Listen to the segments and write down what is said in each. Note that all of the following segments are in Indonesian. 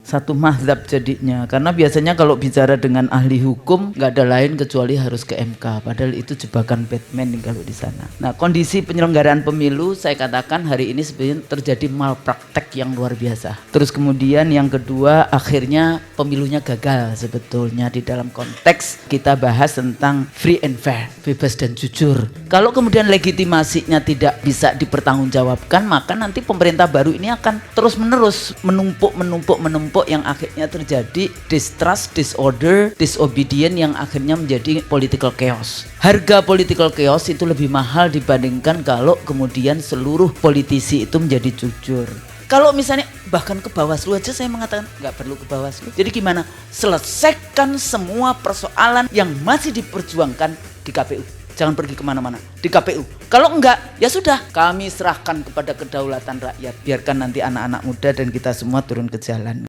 satu mazhab jadinya, karena biasanya kalau bicara dengan ahli hukum nggak ada lain kecuali harus ke MK, padahal itu jebakan Batman nih kalau di sana. Nah, kondisi penyelenggaraan pemilu saya katakan hari ini sebenarnya terjadi malpraktek yang luar biasa. Terus kemudian yang kedua, akhirnya pemilunya gagal sebetulnya di dalam konteks kita bahas tentang free and fair, bebas dan jujur. Kalau kemudian legitimasinya tidak bisa dipertanggungjawabkan, maka nanti pemerintah baru ini akan terus menerus menumpuk yang akhirnya terjadi distrust, disorder, disobedient yang akhirnya menjadi political chaos. Harga political chaos itu lebih mahal dibandingkan kalau kemudian seluruh politisi itu menjadi jujur. Kalau misalnya bahkan ke Bawaslu aja saya mengatakan nggak perlu ke Bawaslu. Jadi gimana? Selesaikan semua persoalan yang masih diperjuangkan di KPU. Jangan pergi kemana-mana, di KPU. Kalau enggak, ya sudah, kami serahkan kepada kedaulatan rakyat. Biarkan nanti anak-anak muda dan kita semua turun ke jalan.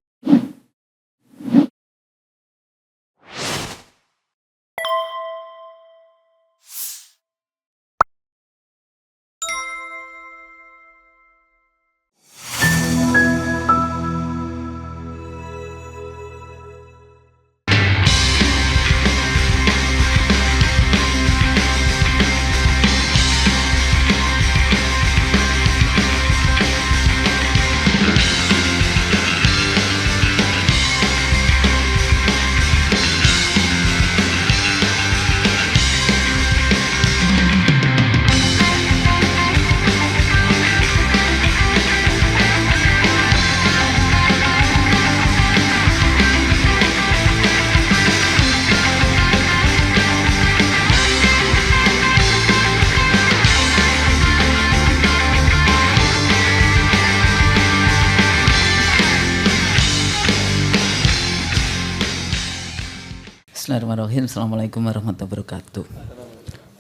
Bismillahirrahmanirrahim. Assalamualaikum warahmatullahi wabarakatuh.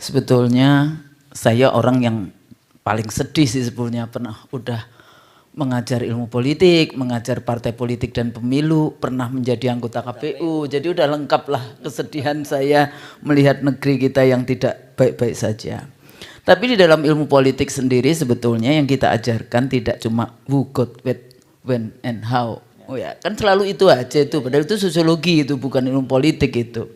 Sebetulnya saya orang yang paling sedih sih sebetulnya, udah mengajar ilmu politik, mengajar partai politik dan pemilu, pernah menjadi anggota KPU. Jadi udah lengkap lah kesedihan saya melihat negeri kita yang tidak baik-baik saja. Tapi di dalam ilmu politik sendiri sebetulnya yang kita ajarkan tidak cuma who, got, what, when, and how. Oh ya, kan selalu itu aja itu. Padahal itu sosiologi, itu bukan ilmu politik itu.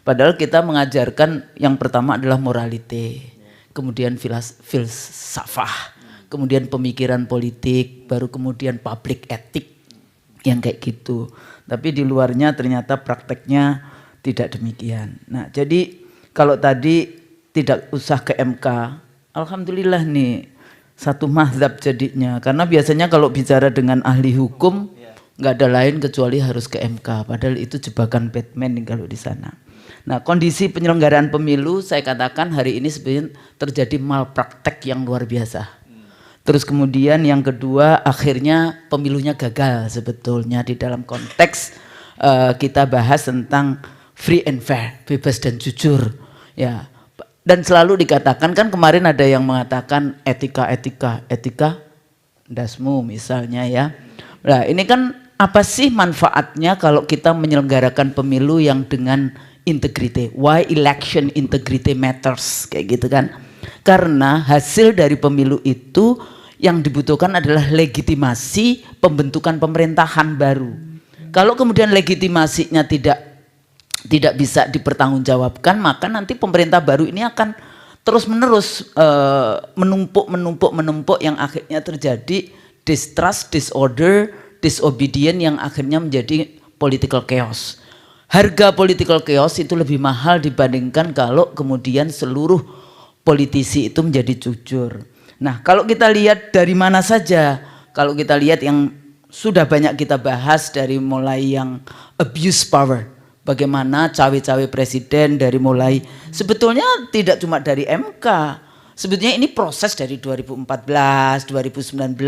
Padahal kita mengajarkan yang pertama adalah moralite, kemudian filsafah, kemudian pemikiran politik, baru kemudian public ethic yang kayak gitu. Tapi di luarnya ternyata prakteknya tidak demikian. Nah, jadi kalau tadi tidak usah ke MK, alhamdulillah nih satu mazhab jadinya. Karena biasanya kalau bicara dengan ahli hukum nggak ada lain kecuali harus ke MK, padahal itu jebakan Batman nih kalau di sana. Nah, kondisi penyelenggaraan pemilu saya katakan hari ini sebenarnya terjadi malpraktek yang luar biasa. Terus kemudian yang kedua, akhirnya pemilunya gagal sebetulnya di dalam konteks kita bahas tentang free and fair, bebas dan jujur. Ya, dan selalu dikatakan, kan kemarin ada yang mengatakan etika dasmu misalnya ya. Nah, ini kan apa sih manfaatnya kalau kita menyelenggarakan pemilu yang dengan integrity? Why election integrity matters? Kayak gitu kan. Karena hasil dari pemilu itu yang dibutuhkan adalah legitimasi pembentukan pemerintahan baru. Kalau kemudian legitimasinya tidak bisa dipertanggungjawabkan, maka nanti pemerintah baru ini akan terus menerus menumpuk yang akhirnya terjadi distrust, disorder, disobedient yang akhirnya menjadi political chaos. Harga political chaos itu lebih mahal dibandingkan kalau kemudian seluruh politisi itu menjadi jujur. Nah, kalau kita lihat dari mana saja, kalau kita lihat yang sudah banyak kita bahas dari mulai yang abuse power, bagaimana cawe-cawe presiden dari mulai sebetulnya tidak cuma dari MK. Sebetulnya ini proses dari 2014, 2019,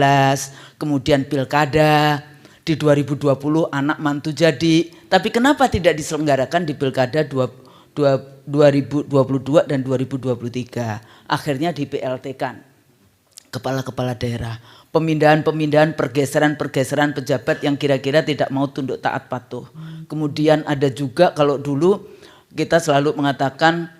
kemudian pilkada, di 2020 anak mantu jadi. Tapi kenapa tidak diselenggarakan di pilkada 2022 dan 2023? Akhirnya di PLT kan kepala-kepala daerah. Pemindahan-pemindahan, pergeseran-pergeseran pejabat yang kira-kira tidak mau tunduk taat patuh. Kemudian ada juga kalau dulu kita selalu mengatakan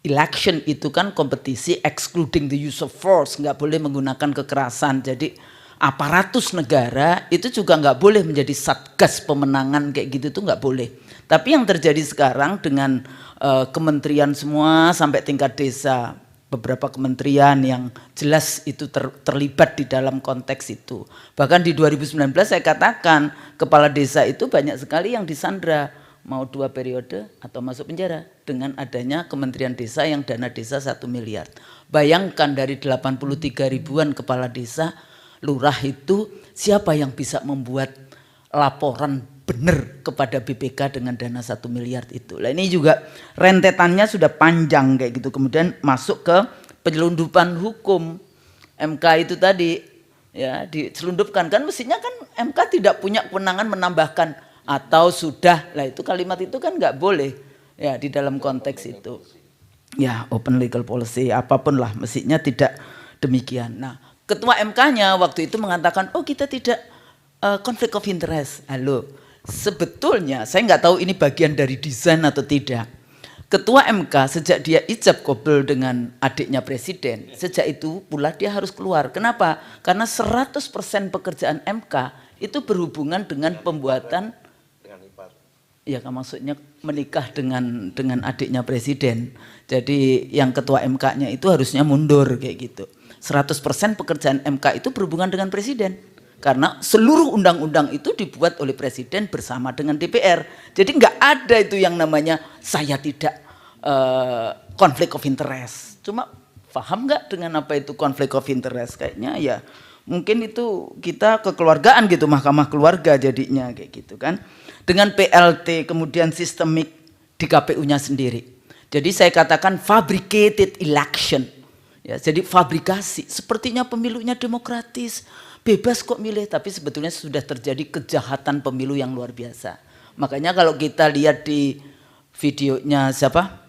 election itu kan kompetisi excluding the use of force, nggak boleh menggunakan kekerasan. Jadi aparatus negara itu juga nggak boleh menjadi satgas pemenangan kayak gitu tuh nggak boleh. Tapi yang terjadi sekarang dengan kementerian semua sampai tingkat desa, beberapa kementerian yang jelas itu terlibat di dalam konteks itu. Bahkan di 2019 saya katakan kepala desa itu banyak sekali yang disandra, mau 2 periode atau masuk penjara dengan adanya kementerian desa yang dana desa 1 miliar. Bayangkan dari 83 ribuan kepala desa, lurah itu siapa yang bisa membuat laporan benar kepada BPK dengan dana 1 miliar itu. Nah ini juga rentetannya sudah panjang kayak gitu. Kemudian masuk ke penyelundupan hukum. MK itu tadi ya diselundupkan, kan mestinya kan MK tidak punya kewenangan menambahkan atau sudah. Lah itu kalimat itu kan nggak boleh ya di dalam konteks itu. Ya open legal policy apapun lah mestinya tidak demikian. Nah ketua MK-nya waktu itu mengatakan oh kita tidak konflik of interest. Halo, sebetulnya saya nggak tahu ini bagian dari desain atau tidak. Ketua MK sejak dia ijab kabul dengan adiknya presiden, sejak itu pula dia harus keluar. Kenapa? Karena 100% pekerjaan MK itu berhubungan dengan pembuatan, ya kan maksudnya menikah dengan adiknya presiden. Jadi yang ketua MK-nya itu harusnya mundur kayak gitu. 100% pekerjaan MK itu berhubungan dengan presiden. Karena seluruh undang-undang itu dibuat oleh presiden bersama dengan DPR. Jadi nggak ada itu yang namanya saya tidak konflik of interest. Cuma paham nggak dengan apa itu konflik of interest? Kayaknya ya mungkin itu kita kekeluargaan gitu, mahkamah keluarga jadinya kayak gitu kan. Dengan PLT kemudian sistemik di KPU-nya sendiri. Jadi saya katakan fabricated election. Ya, jadi fabrikasi. Sepertinya pemilunya demokratis. Bebas kok milih, tapi sebetulnya sudah terjadi kejahatan pemilu yang luar biasa. Makanya kalau kita lihat di videonya siapa?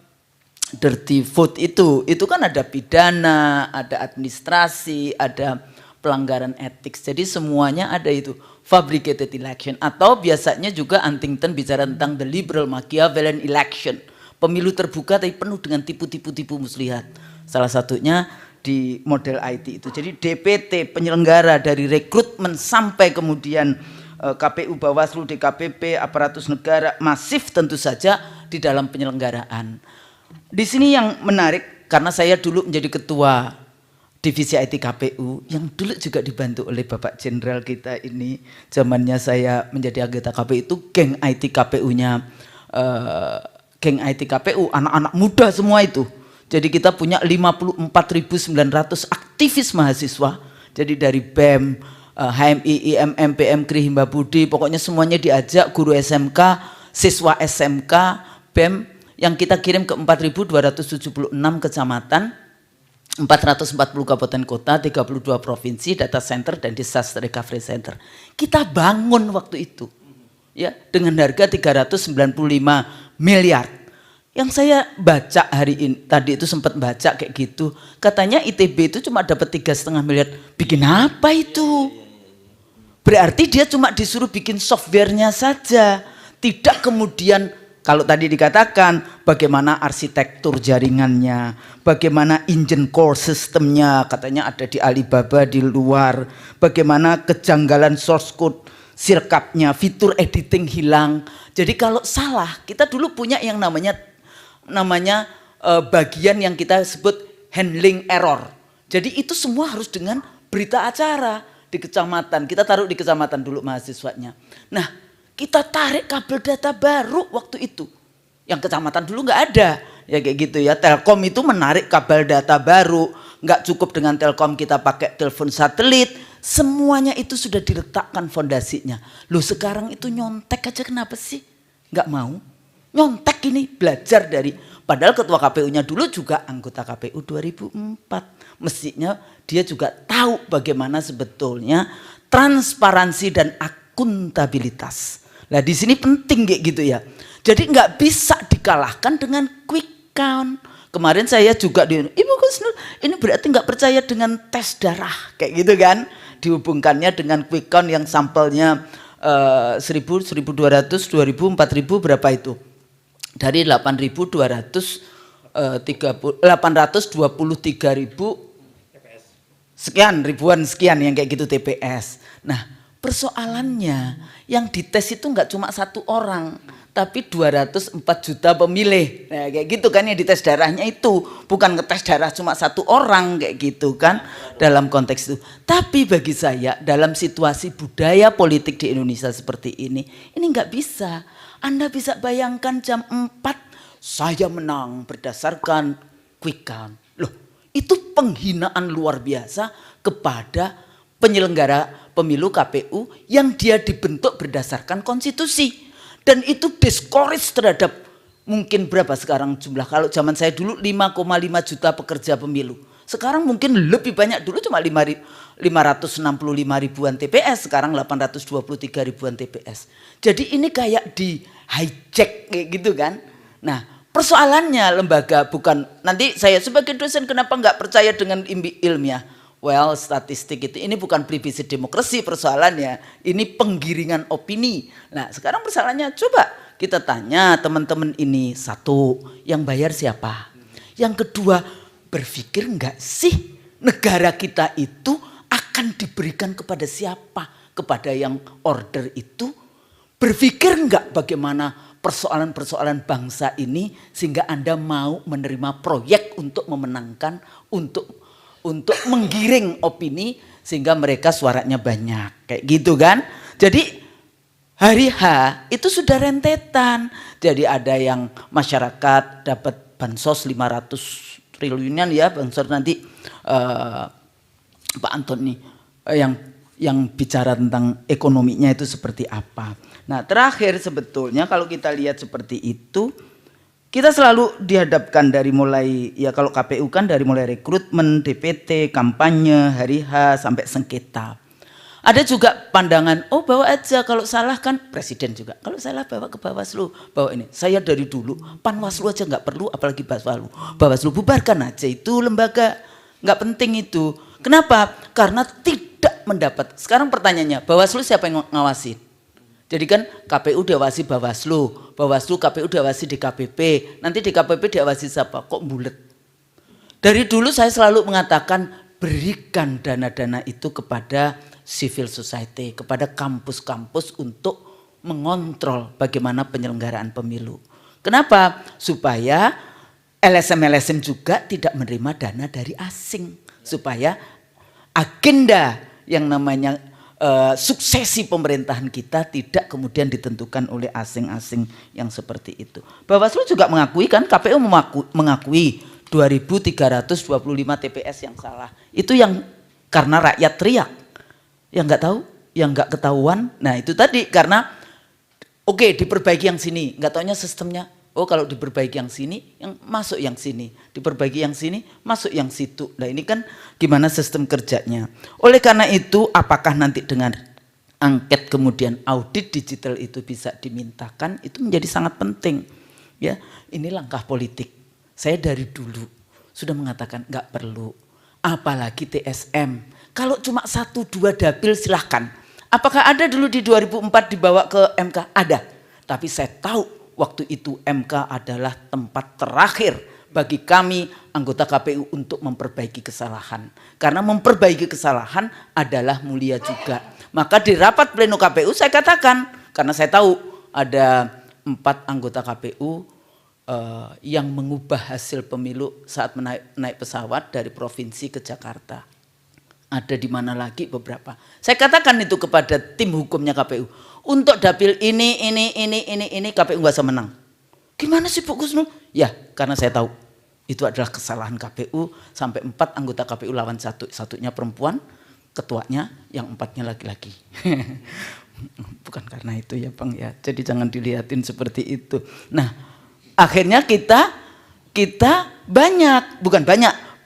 Dirty Vote itu kan ada pidana, ada administrasi, ada pelanggaran etik. Jadi semuanya ada itu. Fabricated election. Atau biasanya juga Huntington bicara tentang the liberal Machiavellian election. Pemilu terbuka tapi penuh dengan tipu-tipu muslihat. Salah satunya di model IT itu. Jadi DPT penyelenggara dari rekrutmen sampai kemudian KPU, Bawaslu, DKPP, aparatus negara masif tentu saja di dalam penyelenggaraan. Di sini yang menarik karena saya dulu menjadi ketua divisi IT KPU yang dulu juga dibantu oleh Bapak Jenderal kita ini. Zamannya saya menjadi anggota KPU itu geng IT KPU-nya geng IT KPU anak-anak muda semua itu. Jadi kita punya 54.900 aktivis mahasiswa. Jadi dari BEM, HMI, IMM, PMKRI, Himba Budi, pokoknya semuanya diajak, guru SMK, siswa SMK, BEM yang kita kirim ke 4.276 kecamatan, 440 kabupaten kota, 32 provinsi, data center dan disaster recovery center. Kita bangun waktu itu ya dengan harga 395 miliar. Yang saya baca hari ini, tadi itu sempat baca kayak gitu, katanya ITB itu cuma dapat 3,5 miliar. Bikin apa itu? Berarti dia cuma disuruh bikin softwarenya saja, tidak kemudian kalau tadi dikatakan bagaimana arsitektur jaringannya, bagaimana engine core sistemnya, katanya ada di Alibaba di luar, bagaimana kejanggalan source code, sirkapnya, fitur editing hilang. Jadi kalau salah, kita dulu punya yang namanya bagian yang kita sebut handling error. Jadi itu semua harus dengan berita acara di kecamatan. Kita taruh di kecamatan dulu mahasiswanya. Nah, kita tarik kabel data baru waktu itu. Yang kecamatan dulu nggak ada. Ya kayak gitu ya. Telkom itu menarik kabel data baru. Nggak cukup dengan Telkom kita pakai telepon satelit. Semuanya itu sudah diletakkan fondasinya. Loh sekarang itu nyontek aja kenapa sih? Nggak mau. Nyontek ini belajar dari, padahal ketua KPU-nya dulu juga anggota KPU 2004. Mestinya dia juga tahu bagaimana sebetulnya transparansi dan akuntabilitas. Nah di sini penting kayak gitu ya. Jadi nggak bisa dikalahkan dengan quick count. Kemarin saya juga Ibu Kusnul, ini berarti nggak percaya dengan tes darah kayak gitu kan? Dihubungkannya dengan quick count yang sampelnya 1.000, 1.200, 2.000, 4.000 berapa itu? Dari 823.000 TPS. sekian, ribuan sekian yang kayak gitu TPS. Nah, persoalannya yang dites itu nggak cuma satu orang, tapi 204 juta pemilih. Nah, kayak gitu kan yang dites darahnya itu. Bukan ngetes darah cuma satu orang kayak gitu kan dalam konteks itu. Tapi bagi saya dalam situasi budaya politik di Indonesia seperti ini nggak bisa. Anda bisa bayangkan jam 4 saya menang berdasarkan quick count. Loh, itu penghinaan luar biasa kepada penyelenggara pemilu KPU yang dia dibentuk berdasarkan konstitusi. Dan itu discourage terhadap mungkin berapa sekarang jumlah, kalau zaman saya dulu 5,5 juta pekerja pemilu. Sekarang mungkin lebih banyak, dulu cuma 565 ribuan TPS, sekarang 823 ribuan TPS. Jadi ini kayak di hijack kayak gitu kan. Nah, persoalannya lembaga bukan, nanti saya sebagai dosen kenapa nggak percaya dengan ilmiah? Well, statistik itu ini bukan prinsip demokrasi persoalannya, ini penggiringan opini. Nah, sekarang persoalannya coba kita tanya teman-teman ini, satu, yang bayar siapa? Yang kedua, berpikir enggak sih negara kita itu akan diberikan kepada siapa? Kepada yang order itu? Berpikir enggak bagaimana persoalan-persoalan bangsa ini sehingga Anda mau menerima proyek untuk memenangkan, untuk menggiring opini sehingga mereka suaranya banyak kayak gitu kan. Jadi hari H itu sudah rentetan. Jadi ada yang masyarakat dapat bansos 500 triliunan ya, bansos nanti Pak Antoni yang bicara tentang ekonominya itu seperti apa. Nah, terakhir sebetulnya kalau kita lihat seperti itu, kita selalu dihadapkan dari mulai, ya kalau KPU kan dari mulai rekrutmen, DPT, kampanye, hari H, sampai sengketa. Ada juga pandangan, oh bawa aja, kalau salah kan presiden juga. Kalau salah bawa ke Bawaslu, bawa ini. Saya dari dulu, Panwaslu aja nggak perlu, apalagi Bawaslu. Bawaslu bubarkan aja, itu lembaga nggak penting itu. Kenapa? Karena tidak mendapat. Sekarang pertanyaannya, Bawaslu siapa yang ngawasin? Jadi kan KPU diawasi Bawaslu, Bawaslu KPU diawasi DKPP, nanti DKPP diawasi siapa? Kok bulet? Dari dulu saya selalu mengatakan berikan dana-dana itu kepada civil society, kepada kampus-kampus untuk mengontrol bagaimana penyelenggaraan pemilu. Kenapa? Supaya LSM-LSM juga tidak menerima dana dari asing, supaya agenda yang namanya suksesi pemerintahan kita tidak kemudian ditentukan oleh asing-asing yang seperti itu. Bawaslu juga mengakui kan, KPU mengakui 2.325 TPS yang salah. Itu yang karena rakyat teriak, yang nggak tahu, yang nggak ketahuan. Nah itu tadi karena oke, diperbaiki yang sini, nggak taunya sistemnya. Oh kalau diperbaiki yang sini, yang masuk yang sini. Diperbaiki yang sini, masuk yang situ. Nah ini kan gimana sistem kerjanya. Oleh karena itu apakah nanti dengan angket kemudian audit digital itu bisa dimintakan, itu menjadi sangat penting. Ya, ini langkah politik. Saya dari dulu sudah mengatakan nggak perlu. Apalagi TSM. Kalau cuma 1-2 dapil silahkan. Apakah ada dulu di 2004 dibawa ke MK? Ada. Tapi saya tahu waktu itu MK adalah tempat terakhir bagi kami anggota KPU untuk memperbaiki kesalahan. Karena memperbaiki kesalahan adalah mulia juga. Maka di rapat pleno KPU saya katakan, karena saya tahu ada 4 anggota KPU yang mengubah hasil pemilu saat naik pesawat dari provinsi ke Jakarta. Ada di mana lagi beberapa. Saya katakan itu kepada tim hukumnya KPU. Untuk dapil ini KPU nggak usah menang. Gimana sih Pak Gusnu? Ya karena saya tahu itu adalah kesalahan KPU sampai 4 anggota KPU lawan satunya perempuan, ketuanya yang 4-nya laki-laki. Bukan karena itu ya Bang ya. Jadi jangan dilihatin seperti itu. Nah akhirnya kita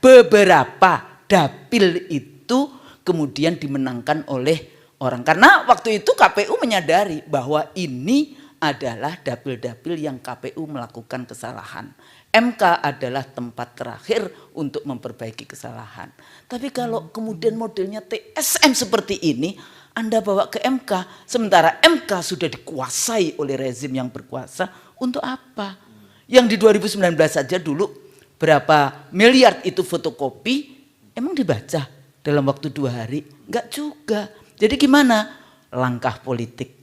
beberapa dapil itu kemudian dimenangkan oleh orang. Karena waktu itu KPU menyadari bahwa ini adalah dapil-dapil yang KPU melakukan kesalahan. MK adalah tempat terakhir untuk memperbaiki kesalahan. Tapi kalau kemudian modelnya TSM seperti ini, Anda bawa ke MK, sementara MK sudah dikuasai oleh rezim yang berkuasa, untuk apa? Yang di 2019 saja dulu berapa miliar itu fotokopi, emang dibaca? dalam waktu 2 hari? Enggak juga. Jadi gimana? Langkah politik.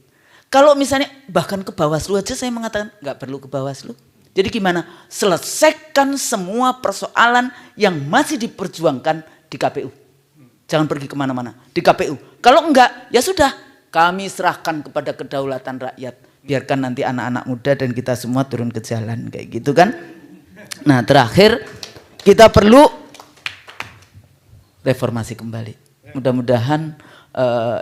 Kalau misalnya bahkan ke Bawaslu aja saya mengatakan enggak perlu ke Bawaslu. Jadi gimana? Selesaikan semua persoalan yang masih diperjuangkan di KPU. Jangan pergi kemana-mana, di KPU. Kalau enggak, ya sudah, kami serahkan kepada kedaulatan rakyat. Biarkan nanti anak-anak muda dan kita semua turun ke jalan, kayak gitu kan. Nah terakhir, kita perlu reformasi kembali. Mudah-mudahan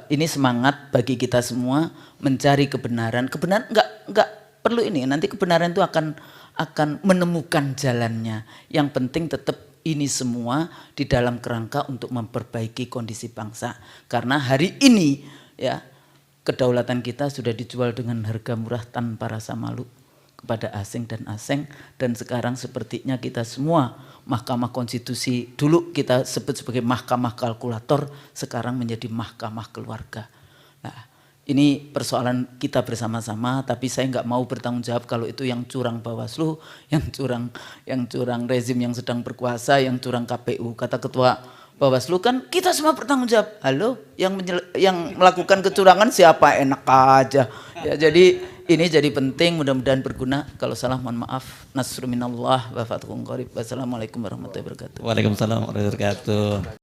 ini semangat bagi kita semua mencari kebenaran. Kebenaran enggak perlu ini, nanti kebenaran itu akan menemukan jalannya. Yang penting tetap ini semua di dalam kerangka untuk memperbaiki kondisi bangsa. Karena hari ini ya kedaulatan kita sudah dijual dengan harga murah tanpa rasa malu kepada asing dan sekarang sepertinya kita semua Mahkamah Konstitusi dulu kita sebut sebagai mahkamah kalkulator, sekarang menjadi mahkamah keluarga. Nah, ini persoalan kita bersama-sama, tapi saya nggak mau bertanggung jawab kalau itu yang curang Bawaslu, yang curang rezim yang sedang berkuasa, yang curang KPU. Kata Ketua Bawaslu kan kita semua bertanggung jawab. Halo, yang melakukan kecurangan siapa? Enak aja. Ya, jadi ini jadi penting, mudah-mudahan berguna. Kalau salah mohon maaf. Nasrul minallah wa fathun qarib. Wassalamualaikum warahmatullahi wabarakatuh. Waalaikumsalam warahmatullahi wabarakatuh.